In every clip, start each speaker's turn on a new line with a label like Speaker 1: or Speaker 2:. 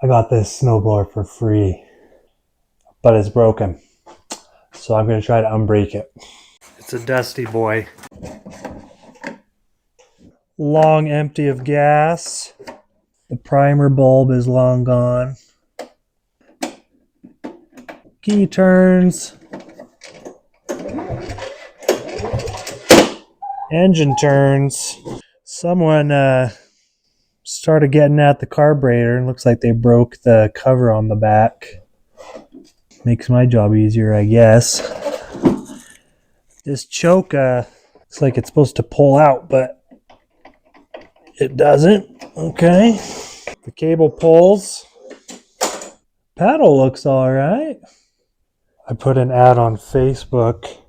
Speaker 1: I got this snowblower for free, but it's broken. So I'm going to try to unbreak it. It's a dusty boy. Long empty of gas. The primer bulb is long gone. Key turns. Engine turns. Someone started getting at the carburetor and looks like they broke the cover on the back. Makes my job easier, I guess. This choke looks like it's supposed to pull out, but it doesn't. Okay. The cable pulls. Paddle looks all right. I put an ad on Facebook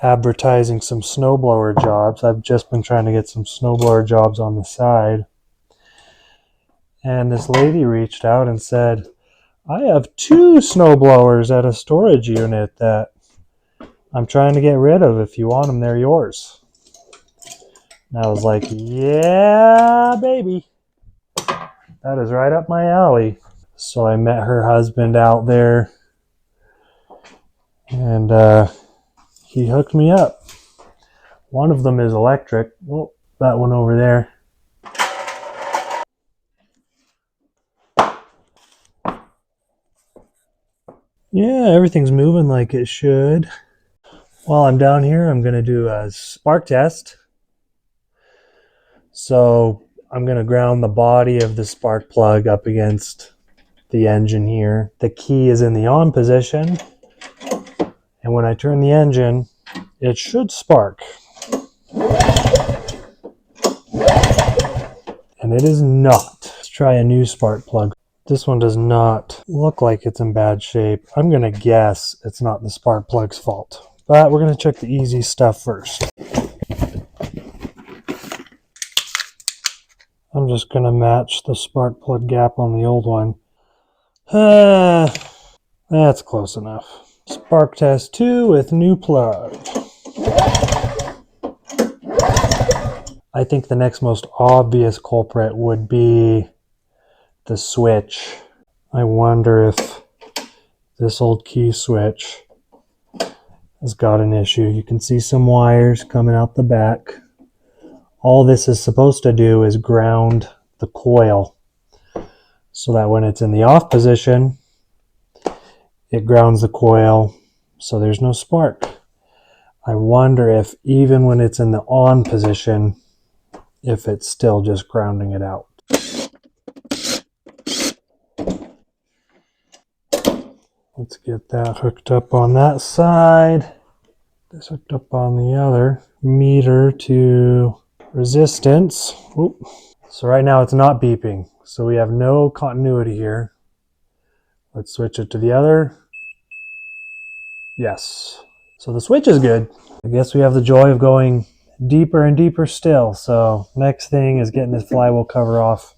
Speaker 1: advertising some snowblower jobs. I've just been trying to get some snowblower jobs on the side. And this lady reached out and said, I have 2 snowblowers at a storage unit that I'm trying to get rid of. If you want them, they're yours. And I was like, yeah, baby. That is right up my alley. So I met her husband out there, and he hooked me up. One of them is electric. Oh, that one over there. Yeah, everything's moving like it should. While I'm down here, I'm going to do a spark test. So I'm going to ground the body of the spark plug up against the engine here. The key is in the on position. And when I turn the engine, it should spark. And it is not. Let's try a new spark plug. This one does not look like it's in bad shape. I'm going to guess it's not the spark plug's fault. But we're going to check the easy stuff first. I'm just going to match the spark plug gap on the old one. That's close enough. Spark test 2 with new plug. I think the next most obvious culprit would be the switch. I wonder if this old key switch has got an issue. You can see some wires coming out the back. All this is supposed to do is ground the coil so that when it's in the off position, it grounds the coil so there's no spark. I wonder if even when it's in the on position, if it's still just grounding it out. Let's get that hooked up on that side. This hooked up on the other. Meter to resistance. Oop. So right now it's not beeping. So we have no continuity here. Let's switch it to the other. Yes. So the switch is good. I guess we have the joy of going deeper and deeper still. So next thing is getting this flywheel cover off.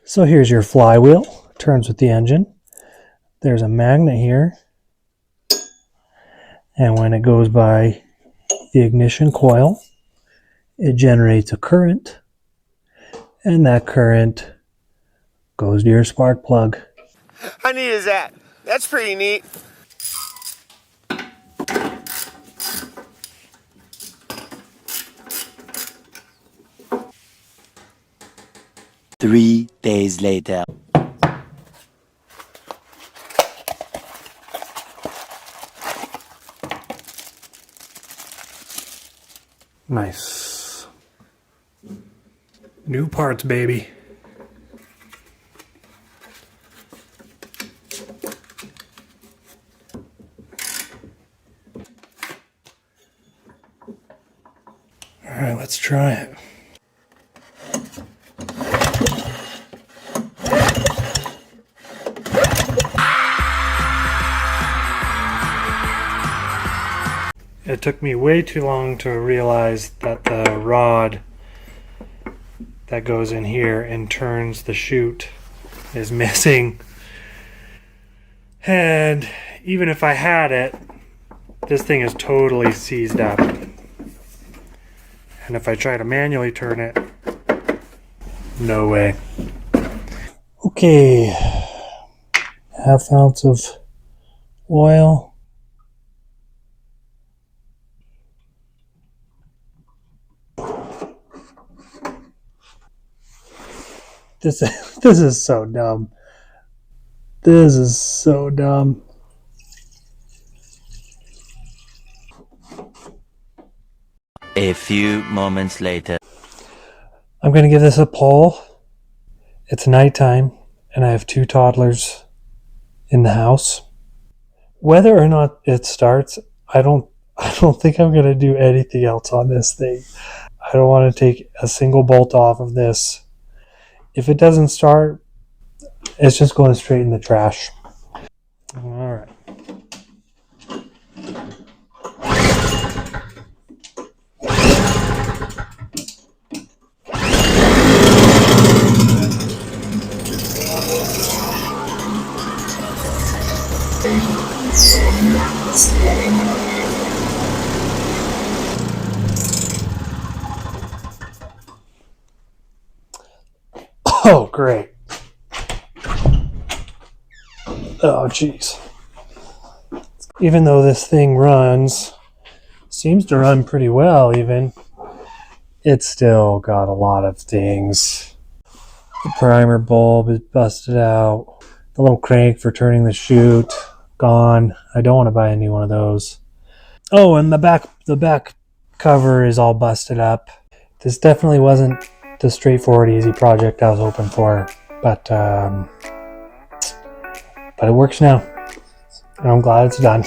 Speaker 1: So here's your flywheel. Turns with the engine. There's a magnet here. And when it goes by the ignition coil, it generates a current. And that current goes to your spark plug.
Speaker 2: How neat is that? That's pretty neat.
Speaker 3: Three days later.
Speaker 1: Nice. New parts, baby. All right, let's try it. It took me way too long to realize that the rod that goes in here and turns the chute is missing. And even if I had it, This thing is totally seized up. And if I try to manually turn it, no way. Okay, ½ ounce of oil. This is so dumb. This is so dumb.
Speaker 3: A few moments later.
Speaker 1: I'm going to give this a pull. It's nighttime, and I have 2 toddlers in the house. Whether or not it starts, I don't think I'm going to do anything else on this thing. I don't want to take a single bolt off of this. If it doesn't start, it's just going straight in the trash. All right. Oh, great. Oh, jeez. Even though this thing seems to run pretty well even, it's still got a lot of things. The primer bulb is busted out. The little crank for turning the chute, gone. I don't want to buy a new one of those. Oh, and the back cover is all busted up. This definitely wasn't the straightforward, easy project I was hoping for, but it works now. And I'm glad it's done.